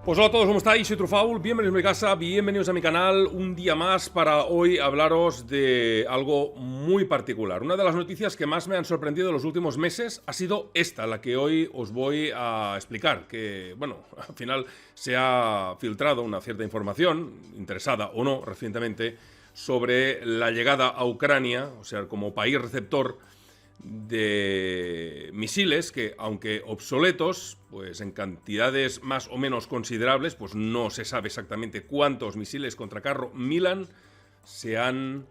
Pues hola a todos, ¿cómo estáis? Soy Trufaul, bienvenidos a mi casa, bienvenidos a mi canal, un día más para hoy hablaros de algo muy particular. Una de las noticias que más me han sorprendido en los últimos meses ha sido esta, la que hoy os voy a explicar, que, bueno, al final se ha filtrado una cierta información, interesada o no, recientemente, sobre la llegada a Ucrania, o sea, como país receptor de misiles que, aunque obsoletos, pues en cantidades más o menos considerables, pues no se sabe exactamente cuántos misiles contra carro Milan se han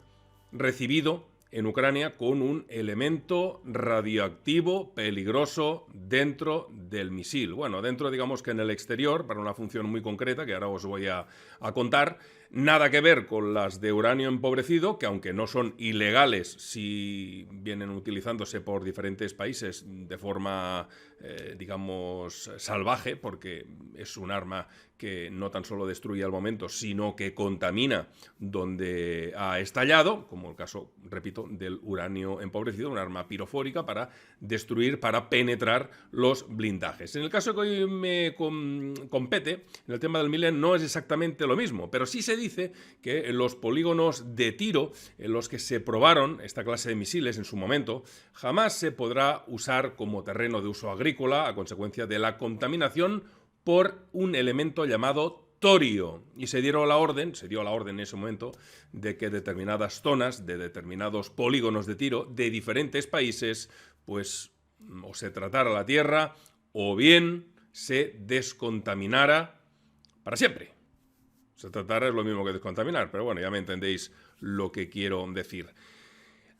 recibido en Ucrania con un elemento radioactivo peligroso dentro del misil. Bueno, dentro, digamos que en el exterior, para una función muy concreta que ahora os voy a contar. Nada que ver con las de uranio empobrecido, que aunque no son ilegales, sí vienen utilizándose por diferentes países de forma, digamos, salvaje, porque es un arma que no tan solo destruye al momento, sino que contamina donde ha estallado, como el caso, repito, del uranio empobrecido, un arma pirofórica para destruir, para penetrar los blindajes. En el caso que hoy me compete, en el tema del Milen, no es exactamente lo mismo, pero sí se dice que en los polígonos de tiro en los que se probaron esta clase de misiles en su momento, jamás se podrá usar como terreno de uso agrícola a consecuencia de la contaminación por un elemento llamado torio. Y se dio la orden en ese momento de que determinadas zonas de determinados polígonos de tiro de diferentes países, pues o se tratara la tierra o bien se descontaminara para siempre. Se tratara es lo mismo que descontaminar, pero bueno, ya me entendéis lo que quiero decir.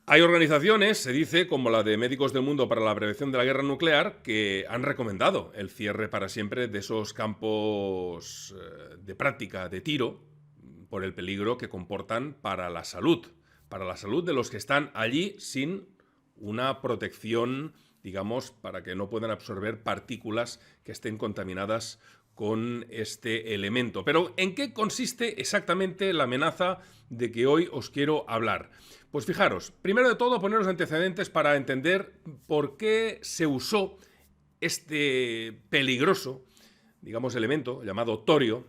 Hay organizaciones, se dice, como la de Médicos del Mundo para la Prevención de la Guerra Nuclear, que han recomendado el cierre para siempre de esos campos de práctica de tiro por el peligro que comportan para la salud de los que están allí sin una protección, digamos, para que no puedan absorber partículas que estén contaminadas con este elemento. Pero ¿en qué consiste exactamente la amenaza de que hoy os quiero hablar? Pues fijaros, primero de todo poneros antecedentes para entender por qué se usó este peligroso, digamos, elemento llamado torio.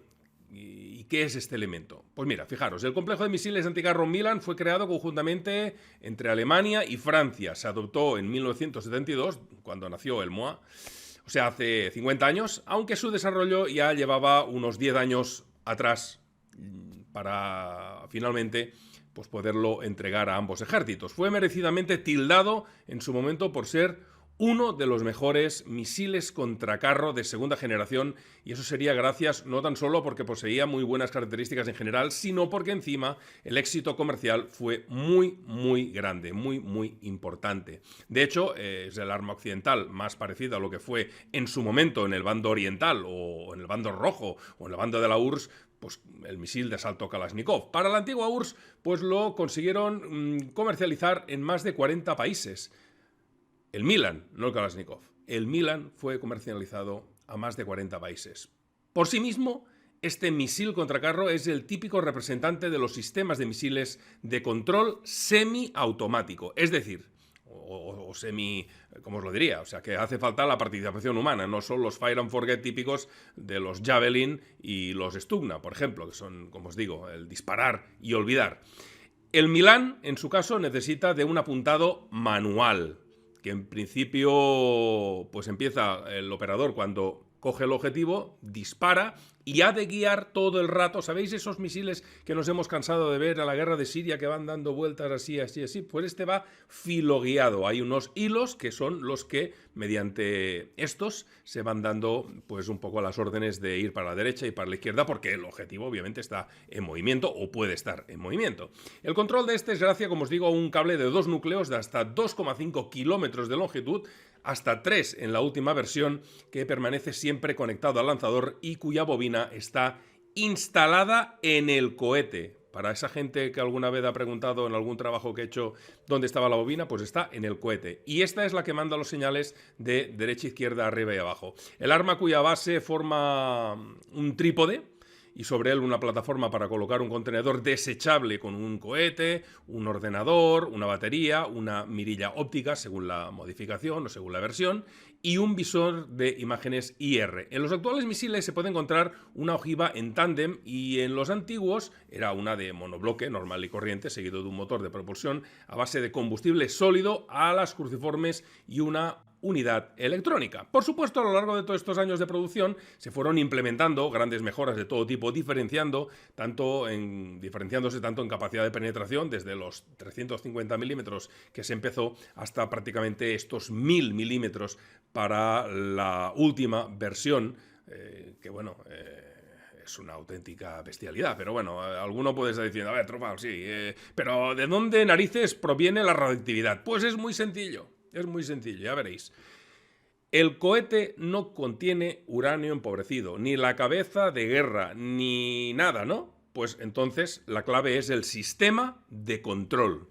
¿Y qué es este elemento? Pues mira, fijaros, el complejo de misiles anticarro Milan fue creado conjuntamente entre Alemania y Francia. Se adoptó en 1972, cuando nació el MOA, o sea, hace 50 años, aunque su desarrollo ya llevaba unos 10 años atrás para finalmente pues poderlo entregar a ambos ejércitos. Fue merecidamente tildado en su momento por ser uno de los mejores misiles contra carro de segunda generación, y eso sería gracias no tan solo porque poseía muy buenas características en general, sino porque encima el éxito comercial fue muy grande, muy importante. De hecho, es el arma occidental más parecida a lo que fue en su momento en el bando oriental o en el bando rojo o en el bando de la URSS, pues el misil de asalto Kalashnikov. Para la antigua URSS, pues lo consiguieron comercializar en más de 40 países. El Milan, no el Kalashnikov. El Milan fue comercializado a más de 40 países. Por sí mismo, este misil contra carro es el típico representante de los sistemas de misiles de control semiautomático, es decir, o semi, ¿cómo os lo diría? O sea, que hace falta la participación humana, no son los fire and forget típicos de los Javelin y los Stugna, por ejemplo, que son, como os digo, el disparar y olvidar. El Milan, en su caso, necesita de un apuntado manual, que en principio pues empieza el operador cuando coge el objetivo, dispara y ha de guiar todo el rato. ¿Sabéis esos misiles que nos hemos cansado de ver a la guerra de Siria que van dando vueltas así? Pues este va filoguiado. Hay unos hilos que son los que mediante estos se van dando pues un poco las órdenes de ir para la derecha y para la izquierda, porque el objetivo obviamente está en movimiento o puede estar en movimiento. El control de este es gracias, como os digo, a un cable de 2 núcleos de hasta 2,5 kilómetros de longitud, hasta 3 en la última versión, que permanece siempre conectado al lanzador y cuya bobina está instalada en el cohete. Para esa gente que alguna vez ha preguntado en algún trabajo que he hecho dónde estaba la bobina, pues está en el cohete. Y esta es la que manda los señales de derecha, izquierda, arriba y abajo. El arma cuya base forma un trípode y sobre él una plataforma para colocar un contenedor desechable con un cohete, un ordenador, una batería, una mirilla óptica según la modificación o según la versión y un visor de imágenes IR. En los actuales misiles se puede encontrar una ojiva en tándem y en los antiguos era una de monobloque normal y corriente seguido de un motor de propulsión a base de combustible sólido, alas cruciformes y una unidad electrónica. Por supuesto, a lo largo de todos estos años de producción se fueron implementando grandes mejoras de todo tipo, diferenciándose tanto en capacidad de penetración, desde los 350 milímetros que se empezó hasta prácticamente estos 1000 milímetros para la última versión, que bueno... es una auténtica bestialidad, pero bueno, alguno puede estar diciendo, a ver, Truffaut, sí, pero ¿de dónde narices proviene la radioactividad? Pues es muy sencillo, ya veréis. El cohete no contiene uranio empobrecido, ni la cabeza de guerra, ni nada, ¿no? Pues entonces la clave es el sistema de control.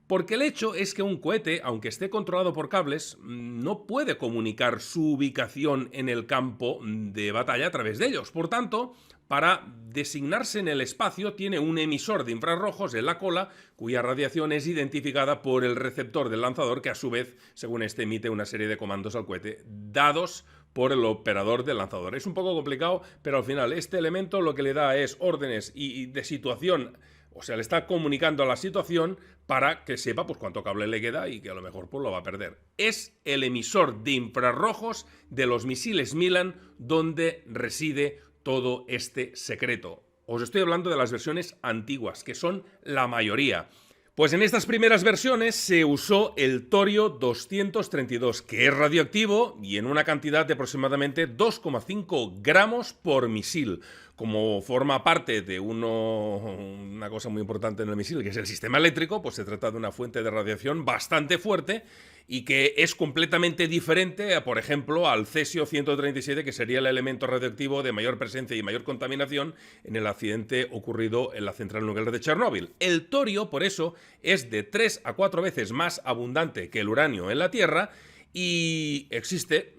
Porque el hecho es que un cohete, aunque esté controlado por cables, no puede comunicar su ubicación en el campo de batalla a través de ellos. Por tanto, para designarse en el espacio, tiene un emisor de infrarrojos en la cola, cuya radiación es identificada por el receptor del lanzador, que a su vez, según este, emite una serie de comandos al cohete, dados por el operador del lanzador. Es un poco complicado, pero al final este elemento lo que le da es órdenes y de situación. O sea, le está comunicando a la situación para que sepa pues cuánto cable le queda y que a lo mejor pues lo va a perder. Es el emisor de infrarrojos de los misiles Milan donde reside todo este secreto. Os estoy hablando de las versiones antiguas, que son la mayoría. Pues en estas primeras versiones se usó el torio 232, que es radioactivo y en una cantidad de aproximadamente 2,5 gramos por misil. Como forma parte de una cosa muy importante en el misil, que es el sistema eléctrico, pues se trata de una fuente de radiación bastante fuerte y que es completamente diferente, por ejemplo, al cesio-137, que sería el elemento radioactivo de mayor presencia y mayor contaminación en el accidente ocurrido en la central nuclear de Chernóbil. El torio, por eso, es de 3 a 4 veces más abundante que el uranio en la Tierra y existe,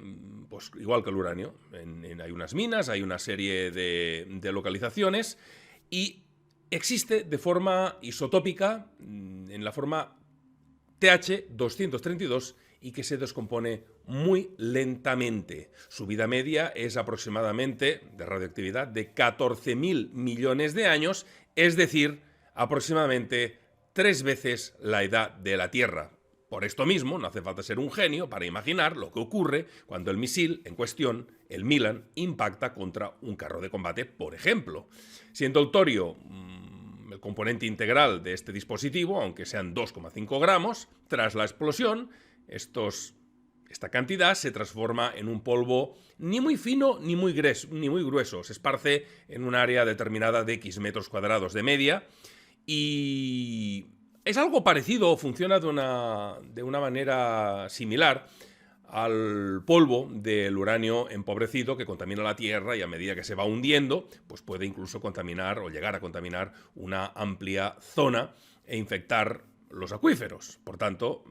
pues igual que el uranio, hay unas minas, hay una serie de localizaciones y existe de forma isotópica, en la forma TH232 y que se descompone muy lentamente. Su vida media es aproximadamente, de radioactividad, de 14.000 millones de años, es decir, aproximadamente 3 veces la edad de la Tierra. Por esto mismo, no hace falta ser un genio para imaginar lo que ocurre cuando el misil en cuestión, el Milan, impacta contra un carro de combate, por ejemplo. Siendo el torio el componente integral de este dispositivo, aunque sean 2,5 gramos, tras la explosión, esta cantidad se transforma en un polvo ni muy fino ni muy grueso. Se esparce en un área determinada de X metros cuadrados de media y es algo parecido, funciona de una manera similar al polvo del uranio empobrecido que contamina la Tierra y a medida que se va hundiendo, pues puede incluso contaminar o llegar a contaminar una amplia zona e infectar los acuíferos. Por tanto,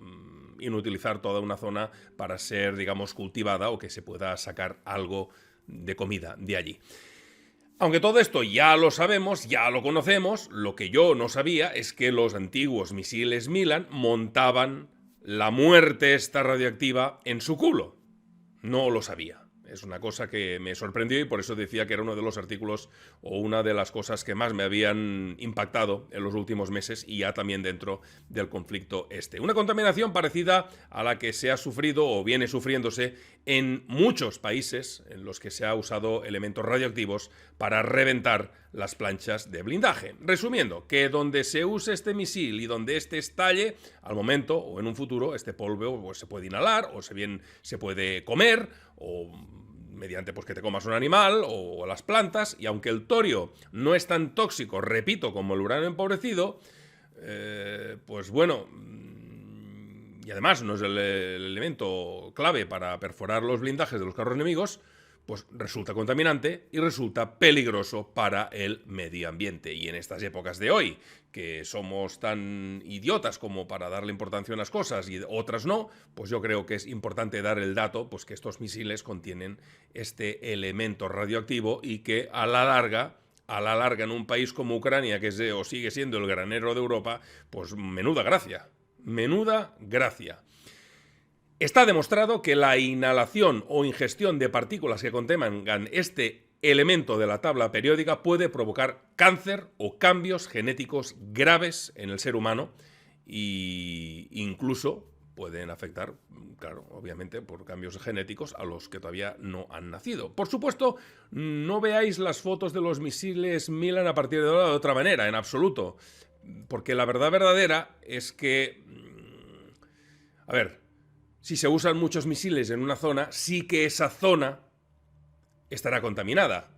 inutilizar toda una zona para ser, digamos, cultivada o que se pueda sacar algo de comida de allí. Aunque todo esto ya lo sabemos, ya lo conocemos, lo que yo no sabía es que los antiguos misiles Milan montaban la muerte esta radioactiva en su culo. No lo sabía. Es una cosa que me sorprendió y por eso decía que era uno de los artículos o una de las cosas que más me habían impactado en los últimos meses y ya también dentro del conflicto este. Una contaminación parecida a la que se ha sufrido o viene sufriéndose en muchos países en los que se ha usado elementos radioactivos para reventar las planchas de blindaje. Resumiendo, que donde se use este misil y donde este estalle, al momento o en un futuro, este polvo pues, se puede inhalar o se puede comer o mediante pues, que te comas un animal o las plantas, y aunque el torio no es tan tóxico, repito, como el uranio empobrecido, pues bueno, y además no es el elemento clave para perforar los blindajes de los carros enemigos, pues resulta contaminante y resulta peligroso para el medio ambiente. Y en estas épocas de hoy, que somos tan idiotas como para darle importancia a unas cosas y otras no, pues yo creo que es importante dar el dato, pues que estos misiles contienen este elemento radioactivo y que a la larga a la larga en un país como Ucrania, que es o sigue siendo el granero de Europa, pues menuda gracia. Menuda gracia. Está demostrado que la inhalación o ingestión de partículas que contengan este elemento de la tabla periódica puede provocar cáncer o cambios genéticos graves en el ser humano e incluso pueden afectar, claro, obviamente por cambios genéticos a los que todavía no han nacido. Por supuesto, no veáis las fotos de los misiles Milan a partir de ahora de otra manera, en absoluto, porque la verdad verdadera es que, a ver, si se usan muchos misiles en una zona, sí que esa zona estará contaminada.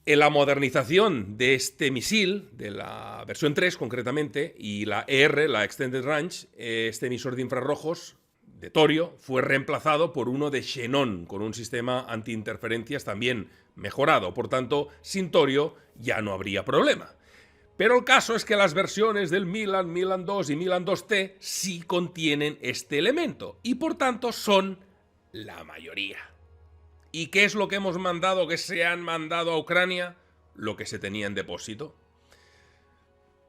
En la modernización de este misil, de la versión 3 concretamente, y la ER, la Extended Range, este emisor de infrarrojos de torio, fue reemplazado por uno de xenón, con un sistema antiinterferencias también mejorado. Por tanto, sin torio ya no habría problema. Pero el caso es que las versiones del Milan, Milan 2 y Milan 2T sí contienen este elemento y por tanto son la mayoría. ¿Y qué es lo que hemos mandado, que se han mandado a Ucrania? Lo que se tenía en depósito.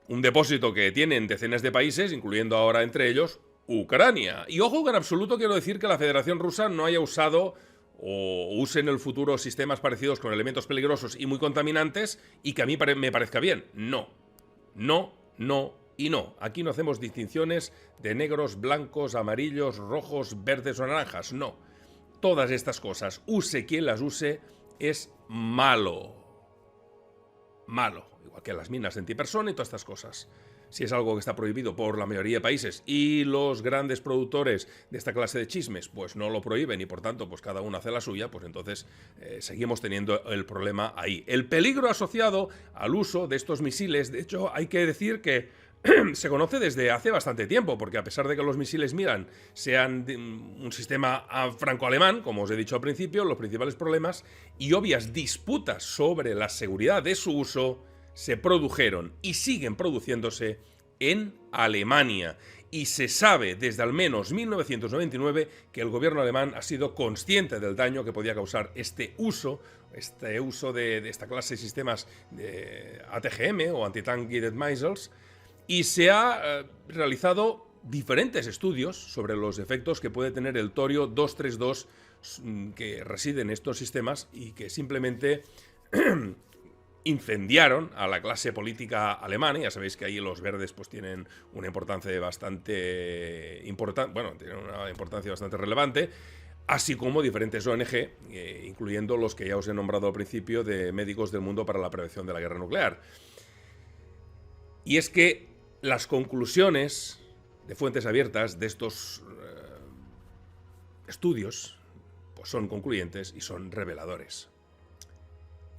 Un depósito que tienen decenas de países, incluyendo ahora entre ellos Ucrania. Y ojo que en absoluto quiero decir que la Federación Rusa no haya usado o use en el futuro sistemas parecidos con elementos peligrosos y muy contaminantes y que a mí me parezca bien. No. No, no y no. Aquí no hacemos distinciones de negros, blancos, amarillos, rojos, verdes o naranjas. No. Todas estas cosas, use quien las use, es malo. Malo. Igual que las minas antipersona y todas estas cosas. Si es algo que está prohibido por la mayoría de países y los grandes productores de esta clase de chismes pues no lo prohíben y por tanto pues cada uno hace la suya, pues entonces seguimos teniendo el problema ahí. El peligro asociado al uso de estos misiles, de hecho hay que decir que se conoce desde hace bastante tiempo, porque a pesar de que los misiles Milan sean un sistema franco-alemán, como os he dicho al principio, los principales problemas y obvias disputas sobre la seguridad de su uso se produjeron y siguen produciéndose en Alemania. Y se sabe desde al menos 1999 que el gobierno alemán ha sido consciente del daño que podía causar este uso de esta clase de sistemas de ATGM o Anti-Tank Guided Missiles, y se ha realizado diferentes estudios sobre los efectos que puede tener el torio 232 que reside en estos sistemas y que simplemente incendiaron a la clase política alemana. Ya sabéis que ahí los verdes pues tienen una importancia bastante importante, bueno, tienen una importancia bastante relevante, así como diferentes ONG, incluyendo los que ya os he nombrado al principio de Médicos del Mundo para la Prevención de la Guerra Nuclear. Y es que las conclusiones de fuentes abiertas de estos estudios pues son concluyentes y son reveladores.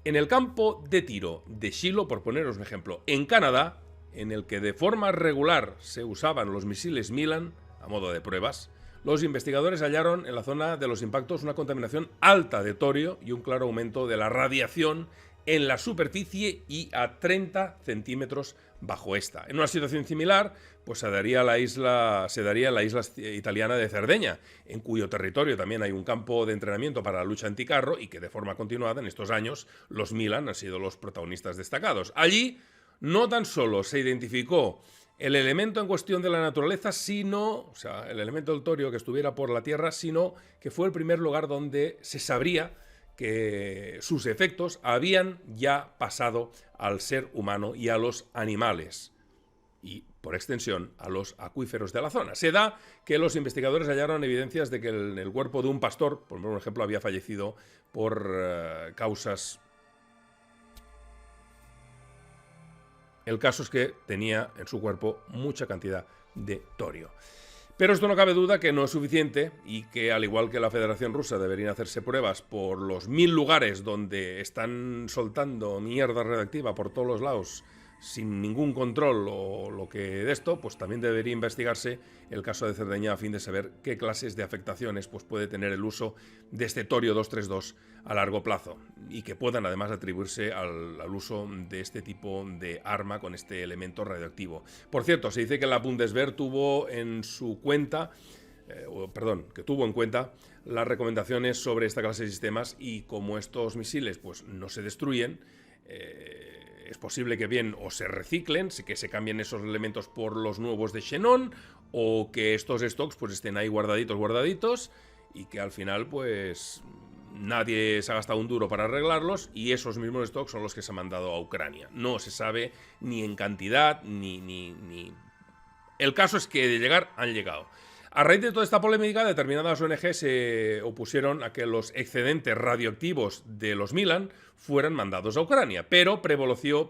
En el campo de tiro de Shiloh, por poneros un ejemplo, en Canadá, en el que de forma regular se usaban los misiles Milan a modo de pruebas, los investigadores hallaron en la zona de los impactos una contaminación alta de torio y un claro aumento de la radiación en la superficie y a 30 centímetros bajo esta. En una situación similar, pues se daría en la isla italiana de Cerdeña, en cuyo territorio también hay un campo de entrenamiento para la lucha anticarro y que de forma continuada en estos años los Milan han sido los protagonistas destacados. Allí no tan solo se identificó el elemento en cuestión de la naturaleza, sino, o sea, el elemento del torio que estuviera por la tierra, sino que fue el primer lugar donde se sabría que sus efectos habían ya pasado al ser humano y a los animales, y por extensión a los acuíferos de la zona. Se da que los investigadores hallaron evidencias de que el cuerpo de un pastor, por ejemplo, había fallecido por causas. El caso es que tenía en su cuerpo mucha cantidad de torio. Pero esto no cabe duda que no es suficiente y que, al igual que la Federación Rusa, deberían hacerse pruebas por los 1000 lugares donde están soltando mierda radioactiva por todos los lados sin ningún control o lo que de esto, pues también debería investigarse el caso de Cerdeña a fin de saber qué clases de afectaciones pues puede tener el uso de este torio 232 a largo plazo y que puedan además atribuirse al uso de este tipo de arma con este elemento radioactivo. Por cierto, se dice que la Bundeswehr tuvo en cuenta las recomendaciones sobre esta clase de sistemas y como estos misiles pues no se destruyen, Es posible que bien o se reciclen, que se cambien esos elementos por los nuevos de Xenon, o que estos stocks pues estén ahí guardaditos, y que al final pues nadie se ha gastado un duro para arreglarlos, y esos mismos stocks son los que se han mandado a Ucrania. No se sabe ni en cantidad, ni... El caso es que de llegar han llegado. A raíz de toda esta polémica, determinadas ONG se opusieron a que los excedentes radioactivos de los Milan fueran mandados a Ucrania, pero prevalecería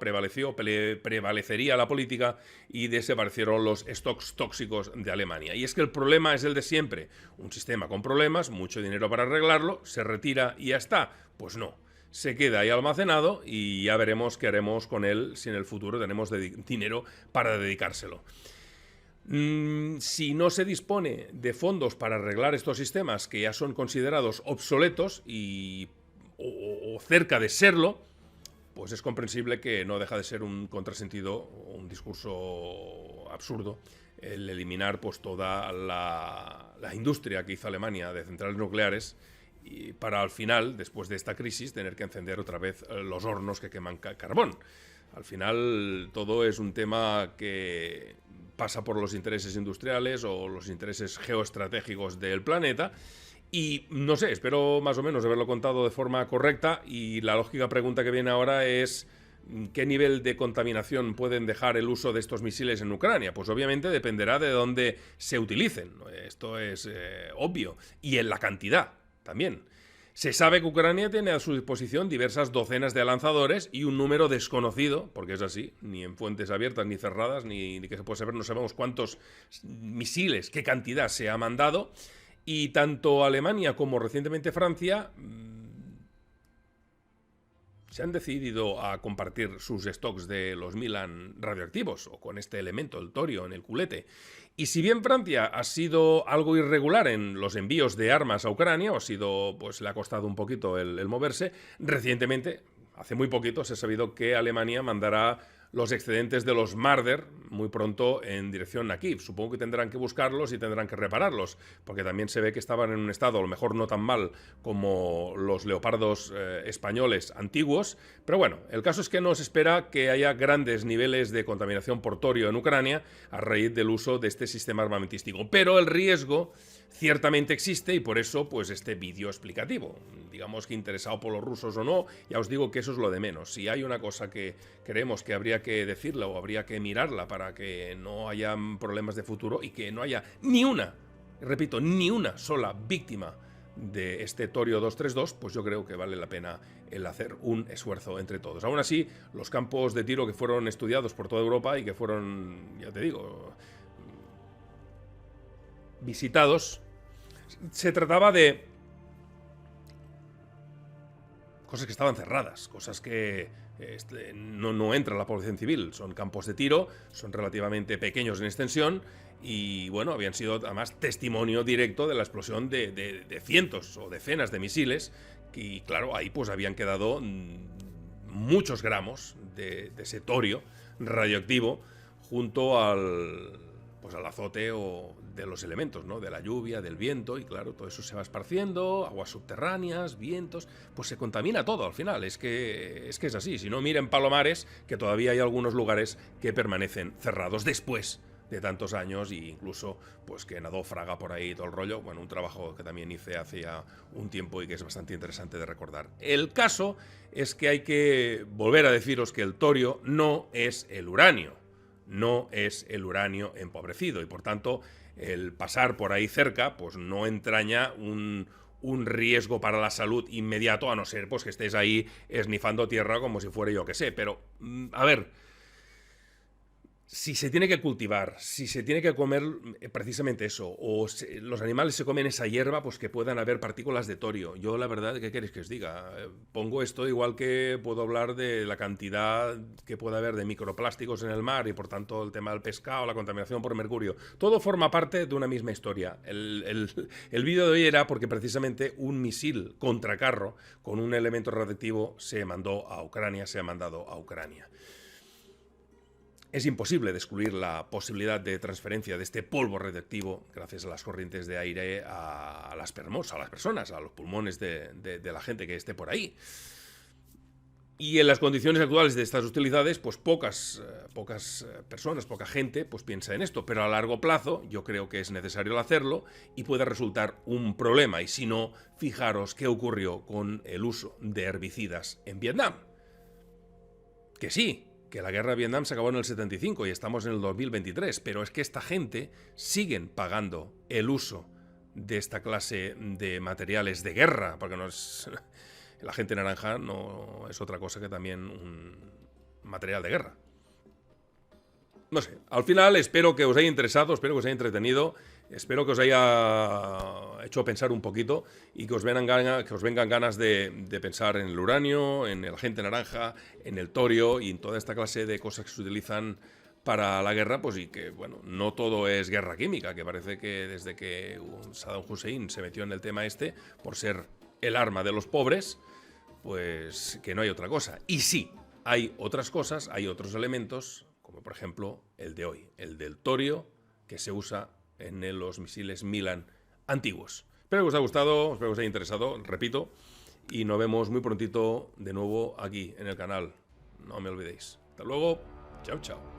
la política y desaparecieron los stocks tóxicos de Alemania. Y es que el problema es el de siempre: un sistema con problemas, mucho dinero para arreglarlo, se retira y ya está. Pues no, se queda ahí almacenado y ya veremos qué haremos con él si en el futuro tenemos dinero para dedicárselo. Si no se dispone de fondos para arreglar estos sistemas que ya son considerados obsoletos o cerca de serlo, pues es comprensible que no deja de ser un contrasentido, un discurso absurdo, el eliminar pues toda la industria que hizo Alemania de centrales nucleares, y para al final, después de esta crisis, tener que encender otra vez los hornos que queman carbón. Al final todo es un tema que pasa por los intereses industriales o los intereses geoestratégicos del planeta. Y no sé, espero más o menos haberlo contado de forma correcta, y la lógica pregunta que viene ahora es: ¿qué nivel de contaminación pueden dejar el uso de estos misiles en Ucrania? Pues obviamente dependerá de dónde se utilicen. Esto es obvio. Y en la cantidad también. Se sabe que Ucrania tiene a su disposición diversas docenas de lanzadores y un número desconocido, porque es así, ni en fuentes abiertas ni cerradas, ni que se puede saber, no sabemos cuántos misiles, qué cantidad se ha mandado. Y tanto Alemania como recientemente Francia se han decidido a compartir sus stocks de los Milan radioactivos, o con este elemento, el torio, en el culete. Y si bien Francia ha sido algo irregular en los envíos de armas a Ucrania, pues le ha costado un poquito el moverse, recientemente, hace muy poquito, se ha sabido que Alemania mandará los excedentes de los Marder muy pronto en dirección a Kiev. Supongo que tendrán que buscarlos y tendrán que repararlos, porque también se ve que estaban en un estado a lo mejor no tan mal como los Leopardos españoles antiguos. Pero bueno, el caso es que nos espera que haya grandes niveles de contaminación por torio en Ucrania a raíz del uso de este sistema armamentístico. Pero el riesgo ciertamente existe, y por eso pues este vídeo explicativo. Digamos que interesado por los rusos o no, ya os digo que eso es lo de menos. Si hay una cosa que creemos que habría que decirla o habría que mirarla para que no haya problemas de futuro y que no haya ni una, repito, ni una sola víctima de este torio 232, pues yo creo que vale la pena el hacer un esfuerzo entre todos. Aún así, los campos de tiro que fueron estudiados por toda Europa y que fueron, ya te digo, visitados, se trataba de cosas que estaban cerradas, cosas que no entra la población civil. Son campos de tiro, son relativamente pequeños en extensión, y bueno, habían sido además testimonio directo de la explosión de cientos o decenas de misiles, y claro, ahí pues habían quedado muchos gramos de ese torio radioactivo junto al azote o de los elementos, ¿no? De la lluvia, del viento, y claro, todo eso se va esparciendo, aguas subterráneas, vientos, pues se contamina todo al final. Es que es así. Si no, miren Palomares, que todavía hay algunos lugares que permanecen cerrados después de tantos años, e incluso pues que nadó Fraga por ahí, todo el rollo. Bueno, un trabajo que también hice hace ya un tiempo y que es bastante interesante de recordar. El caso es que hay que volver a deciros que el torio no es el uranio. No es el uranio empobrecido, y por tanto el pasar por ahí cerca pues no entraña un riesgo para la salud inmediato, a no ser pues que estés ahí esnifando tierra como si fuera yo que sé. Pero, a ver, si se tiene que cultivar, si se tiene que comer precisamente eso, o los animales se comen esa hierba, pues que puedan haber partículas de torio. Yo, la verdad, ¿qué queréis que os diga? Pongo esto igual que puedo hablar de la cantidad que puede haber de microplásticos en el mar, y por tanto el tema del pescado, la contaminación por mercurio. Todo forma parte de una misma historia. El vídeo de hoy era porque precisamente un misil contracarro con un elemento radiactivo se ha mandado a Ucrania. Es imposible de excluir la posibilidad de transferencia de este polvo radiactivo gracias a las corrientes de aire a las personas, a los pulmones de la gente que esté por ahí. Y en las condiciones actuales de estas utilidades, pues pocas personas, poca gente, pues piensa en esto. Pero a largo plazo yo creo que es necesario hacerlo y puede resultar un problema. Y si no, fijaros qué ocurrió con el uso de herbicidas en Vietnam. Que sí, que la guerra de Vietnam se acabó en el 75 y estamos en el 2023, pero es que esta gente siguen pagando el uso de esta clase de materiales de guerra, porque no es... El agente naranja no es otra cosa que también un material de guerra. No sé, al final espero que os haya interesado, espero que os haya entretenido, espero que os haya hecho pensar un poquito y que os vengan ganas de pensar en el uranio, en el agente naranja, en el torio y en toda esta clase de cosas que se utilizan para la guerra, pues y que, bueno, no todo es guerra química, que parece que desde que Saddam Hussein se metió en el tema este, por ser el arma de los pobres, pues que no hay otra cosa. Y sí, hay otras cosas, hay otros elementos, como por ejemplo el de hoy, el del torio, que se usa en los misiles Milan antiguos. Espero que os haya gustado, espero que os haya interesado, repito, y nos vemos muy prontito de nuevo aquí en el canal. No me olvidéis. Hasta luego, chao, chao.